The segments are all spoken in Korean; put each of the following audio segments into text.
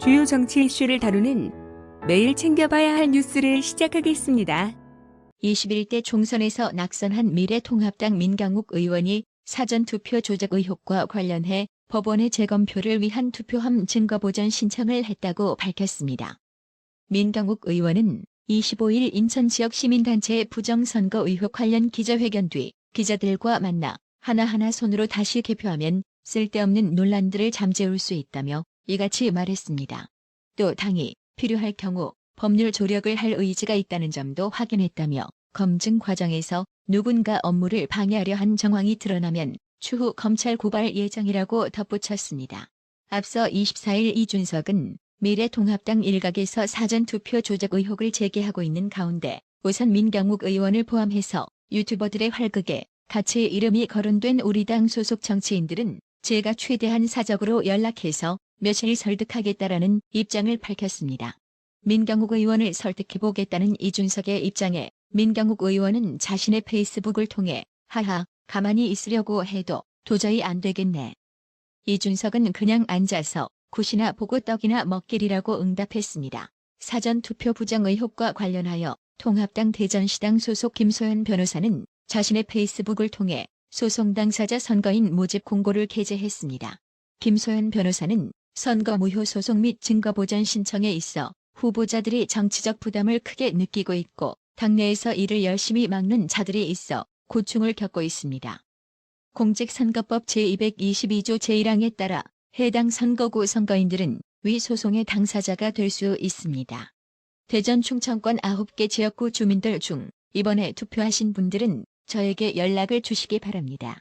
주요 정치 이슈를 다루는 매일 챙겨봐야 할 뉴스를 시작하겠습니다. 21대 총선에서 낙선한 미래통합당 민강욱 의원이 사전투표 조작 의혹과 관련해 법원에 재검표를 위한 투표함 증거보전 신청을 했다고 밝혔습니다. 민강욱 의원은 25일 인천 지역 시민단체의 부정선거 의혹 관련 기자회견 뒤 기자들과 만나 하나하나 손으로 다시 개표하면 쓸데없는 논란들을 잠재울 수 있다며 이같이 말했습니다. 또 당이 필요할 경우 법률 조력을 할 의지가 있다는 점도 확인했다며 검증 과정에서 누군가 업무를 방해하려 한 정황이 드러나면 추후 검찰 고발 예정이라고 덧붙였습니다. 앞서 24일 이준석은 미래통합당 일각에서 사전투표 조작 의혹을 제기하고 있는 가운데 우선 민강욱 의원을 포함해서 유튜버들의 활극에 같이 이름이 거론된 우리 당 소속 정치인들은 제가 최대한 사적으로 연락해서 며칠 설득하겠다라는 입장을 밝혔습니다. 민강욱 의원을 설득해보겠다는 이준석의 입장에 민강욱 의원은 자신의 페이스북을 통해 하하, 가만히 있으려고 해도 도저히 안 되겠네. 이준석은 그냥 앉아서 굿이나 보고 떡이나 먹기리라고 응답했습니다. 사전투표 부정 의혹과 관련하여 통합당 대전시당 소속 김소연 변호사는 자신의 페이스북을 통해 소송 당사자 선거인 모집 공고를 게재했습니다. 김소연 변호사는 선거 무효 소송 및 증거보전 신청에 있어 후보자들이 정치적 부담을 크게 느끼고 있고 당내에서 이를 열심히 막는 자들이 있어 고충을 겪고 있습니다. 공직선거법 제222조 제1항에 따라 해당 선거구 선거인들은 위 소송의 당사자가 될 수 있습니다. 대전 충청권 9개 지역구 주민들 중 이번에 투표하신 분들은 저에게 연락을 주시기 바랍니다.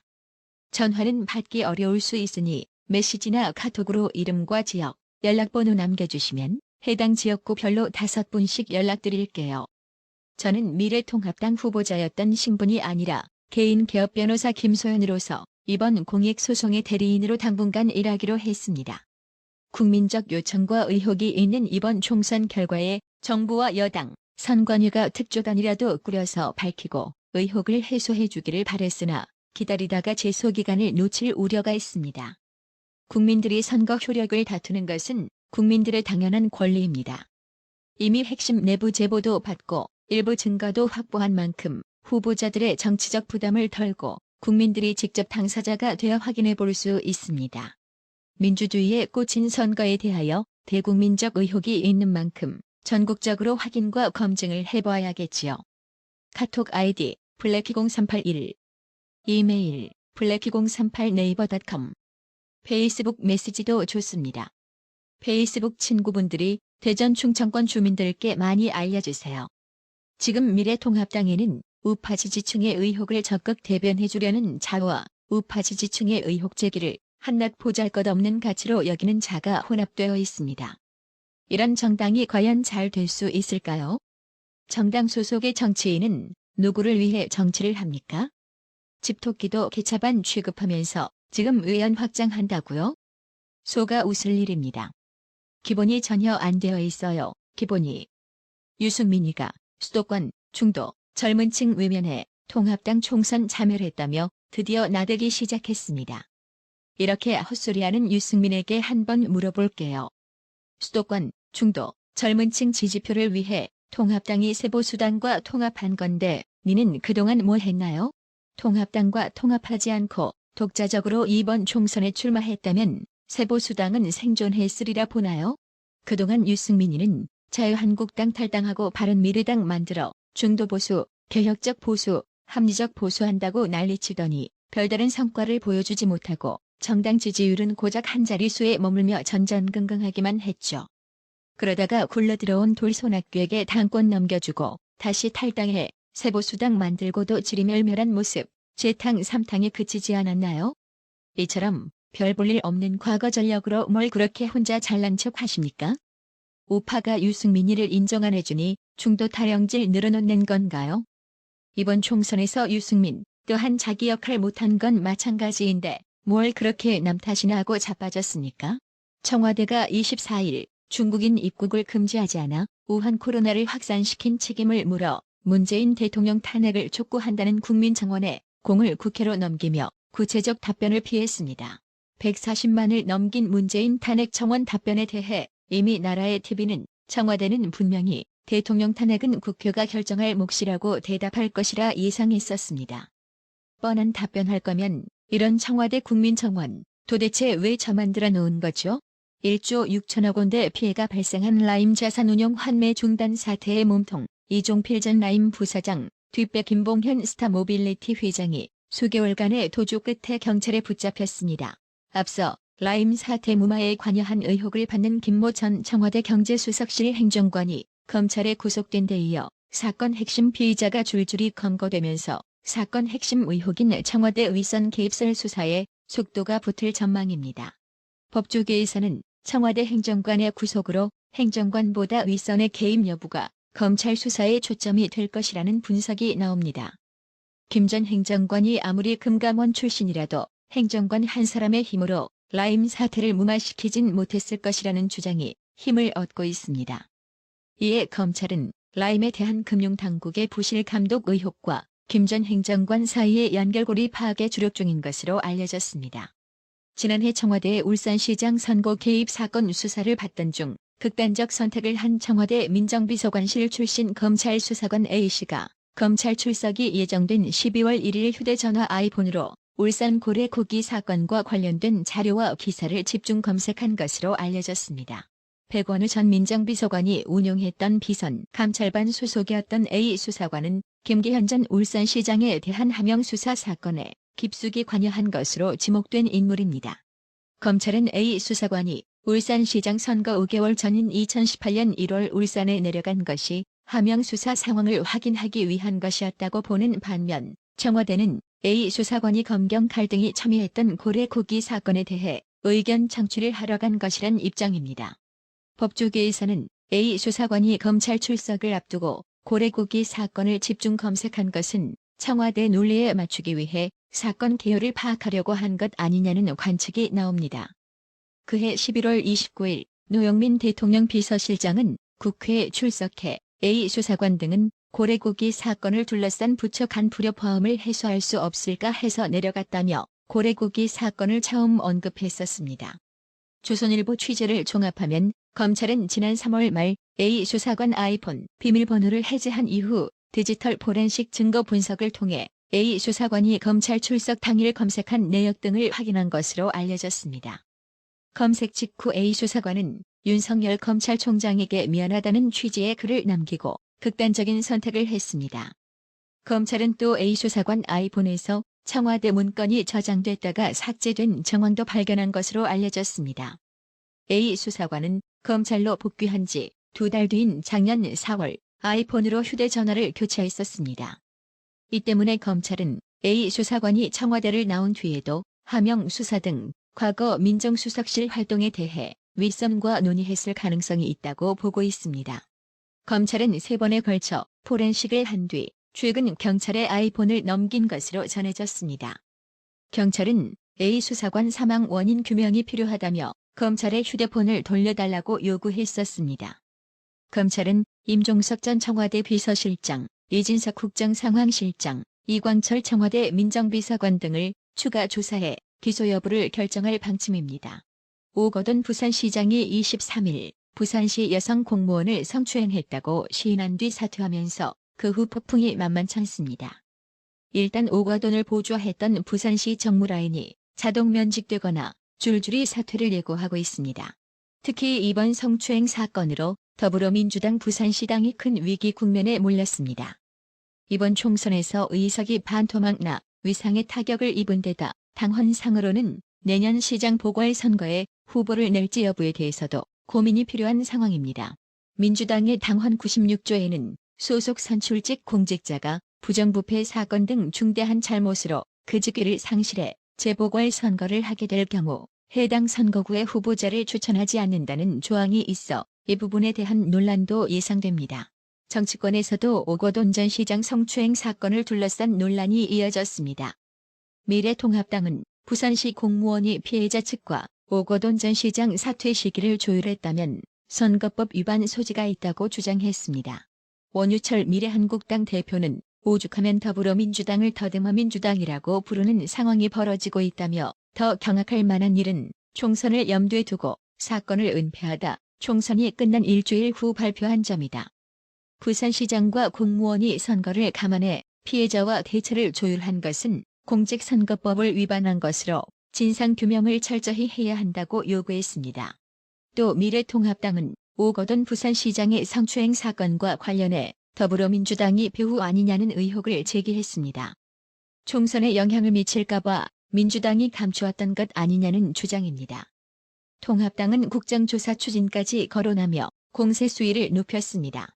전화는 받기 어려울 수 있으니 메시지나 카톡으로 이름과 지역, 연락번호 남겨주시면 해당 지역구별로 5분씩 연락드릴게요. 저는 미래통합당 후보자였던 신분이 아니라 개인 개업 변호사 김소연으로서 이번 공익소송의 대리인으로 당분간 일하기로 했습니다. 국민적 요청과 의혹이 있는 이번 총선 결과에 정부와 여당, 선관위가 특조단이라도 꾸려서 밝히고 의혹을 해소해 주기를 바랬으나 기다리다가 제소기간을 놓칠 우려가 있습니다. 국민들이 선거 효력을 다투는 것은 국민들의 당연한 권리입니다. 이미 핵심 내부 제보도 받고 일부 증거도 확보한 만큼 후보자들의 정치적 부담을 덜고 국민들이 직접 당사자가 되어 확인해 볼 수 있습니다. 민주주의에 꽂힌 선거에 대하여 대국민적 의혹이 있는 만큼 전국적으로 확인과 검증을 해봐야겠지요. 카톡 아이디 블랙20381 이메일 블랙2038네이버.com 페이스북 메시지도 좋습니다. 페이스북 친구분들이 대전 충청권 주민들께 많이 알려주세요. 지금 미래통합당에는 우파 지지층의 의혹을 적극 대변해주려는 자와 우파 지지층의 의혹 제기를 한낱 보잘것없는 가치로 여기는 자가 혼합되어 있습니다. 이런 정당이 과연 잘 될 수 있을까요? 정당 소속의 정치인은 누구를 위해 정치를 합니까? 집토끼도 개차반 취급하면서 지금 의원 확장한다고요? 소가 웃을 일입니다. 기본이 전혀 안 되어 있어요. 기본이. 유승민이가 수도권, 중도, 젊은 층 외면해 통합당 총선 참여했다며 드디어 나대기 시작했습니다. 이렇게 헛소리하는 유승민에게 한번 물어볼게요. 수도권, 중도, 젊은 층 지지표를 위해 통합당이 세보수당과 통합한 건데 니는 그동안 뭐 했나요? 통합당과 통합하지 않고 독자적으로 이번 총선에 출마했다면 세보수당은 생존했으리라 보나요? 그동안 유승민이는 자유한국당 탈당하고 바른미래당 만들어 중도보수, 개혁적 보수, 합리적 보수한다고 난리치더니 별다른 성과를 보여주지 못하고 정당 지지율은 고작 한 자릿수에 머물며 전전긍긍하기만 했죠. 그러다가 굴러들어온 돌손학규에게 당권 넘겨주고 다시 탈당해 세보수당 만들고도 지리멸멸한 모습, 재탕 삼탕에 그치지 않았나요? 이처럼 별 볼 일 없는 과거 전력으로 뭘 그렇게 혼자 잘난 척 하십니까? 우파가 유승민이를 인정 안 해주니 중도 탈영질 늘어놓는 건가요? 이번 총선에서 유승민 또한 자기 역할 못한 건 마찬가지인데 뭘 그렇게 남 탓이나 하고 자빠졌습니까? 청와대가 24일 중국인 입국을 금지하지 않아 우한 코로나를 확산시킨 책임을 물어 문재인 대통령 탄핵을 촉구한다는 국민청원에 공을 국회로 넘기며 구체적 답변을 피했습니다. 140만을 넘긴 문재인 탄핵 청원 답변에 대해 이미 나라의 TV는 청와대는 분명히 대통령 탄핵은 국회가 결정할 몫이라고 대답할 것이라 예상했었습니다. 뻔한 답변할 거면 이런 청와대 국민청원 도대체 왜 저만들어 놓은 거죠? 1조 6천억 원대 피해가 발생한 라임 자산운용 환매 중단 사태의 몸통 이종필 전 라임 부사장 뒷배 김봉현 스타모빌리티 회장이 수개월간의 도주 끝에 경찰에 붙잡혔습니다. 앞서 라임 사태 무마에 관여한 의혹을 받는 김모 전 청와대 경제수석실 행정관이 검찰에 구속된 데 이어 사건 핵심 피의자가 줄줄이 검거되면서 사건 핵심 의혹인 청와대 윗선 개입설 수사에 속도가 붙을 전망입니다. 법조계에서는 청와대 행정관의 구속으로 행정관보다 윗선의 개입 여부가 검찰 수사에 초점이 될 것이라는 분석이 나옵니다. 김 전 행정관이 아무리 금감원 출신이라도 행정관 한 사람의 힘으로 라임 사태를 무마시키진 못했을 것이라는 주장이 힘을 얻고 있습니다. 이에 검찰은 라임에 대한 금융당국의 부실 감독 의혹과 김 전 행정관 사이의 연결고리 파악에 주력 중인 것으로 알려졌습니다. 지난해 청와대 울산시장 선거 개입 사건 수사를 받던 중 극단적 선택을 한 청와대 민정비서관실 출신 검찰 수사관 A씨가 검찰 출석이 예정된 12월 1일 휴대전화 아이폰으로 울산 고래 고기 사건과 관련된 자료와 기사를 집중 검색한 것으로 알려졌습니다. 백원우 전 민정비서관이 운용했던 비선 감찰반 소속이었던 A 수사관은 김기현 전 울산시장에 대한 하명 수사 사건에 깊숙이 관여한 것으로 지목된 인물입니다. 검찰은 A 수사관이 울산시장 선거 5개월 전인 2018년 1월 울산에 내려간 것이 하명 수사 상황을 확인하기 위한 것이었다고 보는 반면 청와대는 A 수사관이 검경 갈등이 첨예했던 고래 고기 사건에 대해 의견 창출을 하러 간 것이란 입장입니다. 법조계에서는 A 수사관이 검찰 출석을 앞두고 고래고기 사건을 집중 검색한 것은 청와대 논리에 맞추기 위해 사건 개요를 파악하려고 한 것 아니냐는 관측이 나옵니다. 그해 11월 29일 노영민 대통령 비서실장은 국회에 출석해 A 수사관 등은 고래고기 사건을 둘러싼 부처 간 불협화음을 해소할 수 없을까 해서 내려갔다며 고래고기 사건을 처음 언급했었습니다. 조선일보 취재를 종합하면 검찰은 지난 3월 말 A 수사관 아이폰 비밀번호를 해제한 이후 디지털 포렌식 증거 분석을 통해 A 수사관이 검찰 출석 당일 검색한 내역 등을 확인한 것으로 알려졌습니다. 검색 직후 A 수사관은 윤석열 검찰총장에게 미안하다는 취지의 글을 남기고 극단적인 선택을 했습니다. 검찰은 또 A 수사관 아이폰에서 청와대 문건이 저장됐다가 삭제된 정황도 발견한 것으로 알려졌습니다. A 수사관은 검찰로 복귀한 지 2달 뒤인 작년 4월 아이폰으로 휴대전화를 교체했었습니다. 이 때문에 검찰은 A 수사관이 청와대를 나온 뒤에도 하명 수사 등 과거 민정수석실 활동에 대해 윗선과 논의했을 가능성이 있다고 보고 있습니다. 검찰은 3번에 걸쳐 포렌식을 한 뒤 최근 경찰에 아이폰을 넘긴 것으로 전해졌습니다. 경찰은 A 수사관 사망 원인 규명이 필요하다며 검찰에 휴대폰을 돌려달라고 요구했었습니다. 검찰은 임종석 전 청와대 비서실장, 이진석 국정상황실장, 이광철 청와대 민정비서관 등을 추가 조사해 기소 여부를 결정할 방침입니다. 오거돈 부산시장이 23일 부산시 여성 공무원을 성추행했다고 시인한 뒤 사퇴하면서 그 후 폭풍이 만만찮습니다. 일단 오거돈을 보좌했던 부산시 정무라인이 자동 면직되거나 줄줄이 사퇴를 예고하고 있습니다. 특히 이번 성추행 사건으로 더불어민주당 부산시당이 큰 위기 국면에 몰렸습니다. 이번 총선에서 의석이 반토막 나 위상에 타격을 입은 데다 당헌상으로는 내년 시장 보궐선거에 후보를 낼지 여부에 대해서도 고민이 필요한 상황입니다. 민주당의 당헌 96조에는 소속 선출직 공직자가 부정부패 사건 등 중대한 잘못으로 그 직위를 상실해 재보궐선거를 하게 될 경우 해당 선거구의 후보자를 추천하지 않는다는 조항이 있어 이 부분에 대한 논란도 예상됩니다. 정치권에서도 오거돈 전 시장 성추행 사건을 둘러싼 논란이 이어졌습니다. 미래통합당은 부산시 공무원이 피해자 측과 오거돈 전 시장 사퇴 시기를 조율했다면 선거법 위반 소지가 있다고 주장했습니다. 원유철 미래한국당 대표는 오죽하면 더불어민주당을 더듬어 민주당이라고 부르는 상황이 벌어지고 있다며 더 경악할 만한 일은 총선을 염두에 두고 사건을 은폐하다 총선이 끝난 일주일 후 발표한 점이다. 부산시장과 공무원이 선거를 감안해 피해자와 대처를 조율한 것은 공직선거법을 위반한 것으로 진상규명을 철저히 해야 한다고 요구했습니다. 또 미래통합당은 오거돈 부산시장의 성추행 사건과 관련해 더불어민주당이 배후 아니냐는 의혹을 제기했습니다. 총선에 영향을 미칠까봐 민주당이 감추었던 것 아니냐는 주장입니다. 통합당은 국정조사 추진까지 거론하며 공세 수위를 높였습니다.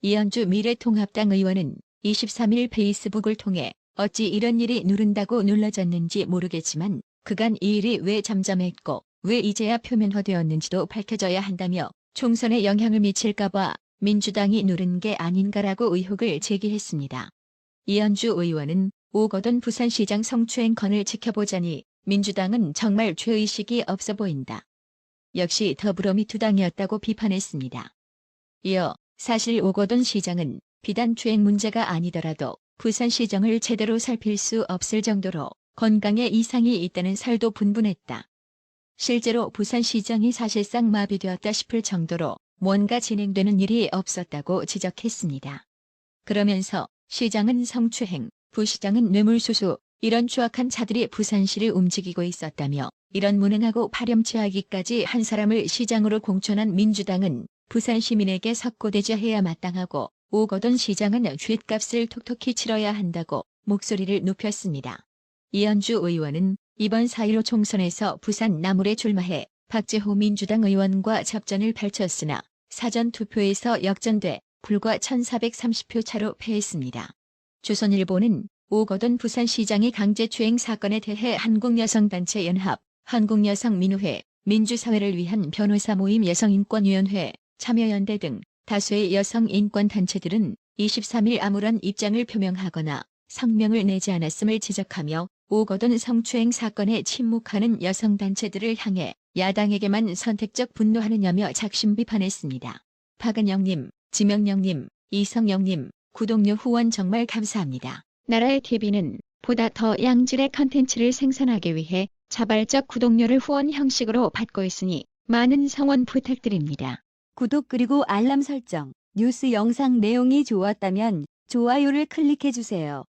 이현주 미래통합당 의원은 23일 페이스북을 통해 어찌 이런 일이 누른다고 눌러졌는지 모르겠지만 그간 이 일이 왜 잠잠했고 왜 이제야 표면화되었는지도 밝혀져야 한다며 총선에 영향을 미칠까봐 민주당이 누른 게 아닌가라고 의혹을 제기했습니다. 이현주 의원은 오거돈 부산시장 성추행 건을 지켜보자니 민주당은 정말 죄의식이 없어 보인다. 역시 더불어민주당이었다고 비판했습니다. 이어 사실 오거돈 시장은 비단 추행 문제가 아니더라도 부산시정을 제대로 살필 수 없을 정도로 건강에 이상이 있다는 설도 분분했다. 실제로 부산시정이 사실상 마비되었다 싶을 정도로 뭔가 진행되는 일이 없었다고 지적했습니다. 그러면서 시장은 성추행, 부시장은 뇌물수수, 이런 추악한 자들이 부산시를 움직이고 있었다며 이런 무능하고 파렴치하기까지 한 사람을 시장으로 공천한 민주당은 부산 시민에게 석고대죄해야 마땅하고 오거돈 시장은 죗값을 톡톡히 치러야 한다고 목소리를 높였습니다. 이현주 의원은 이번 4.15 총선에서 부산 남울에 출마해 박재호 민주당 의원과 접전을 펼쳤으나 사전투표에서 역전돼 불과 1430표 차로 패했습니다. 조선일보는 오거돈 부산시장의 강제추행 사건에 대해 한국여성단체 연합, 한국여성민우회, 민주사회를 위한 변호사 모임 여성인권위원회, 참여연대 등 다수의 여성인권단체들은 23일 아무런 입장을 표명하거나 성명을 내지 않았음을 지적하며 오거돈 성추행 사건에 침묵하는 여성단체들을 향해 야당에게만 선택적 분노하느냐며 작심 비판했습니다. 박은영님, 지명영님, 이성영님, 구독료 후원 정말 감사합니다. 나라의 TV는 보다 더 양질의 컨텐츠를 생산하기 위해 자발적 구독료를 후원 형식으로 받고 있으니 많은 성원 부탁드립니다. 구독 그리고 알람 설정, 뉴스 영상 내용이 좋았다면 좋아요를 클릭해주세요.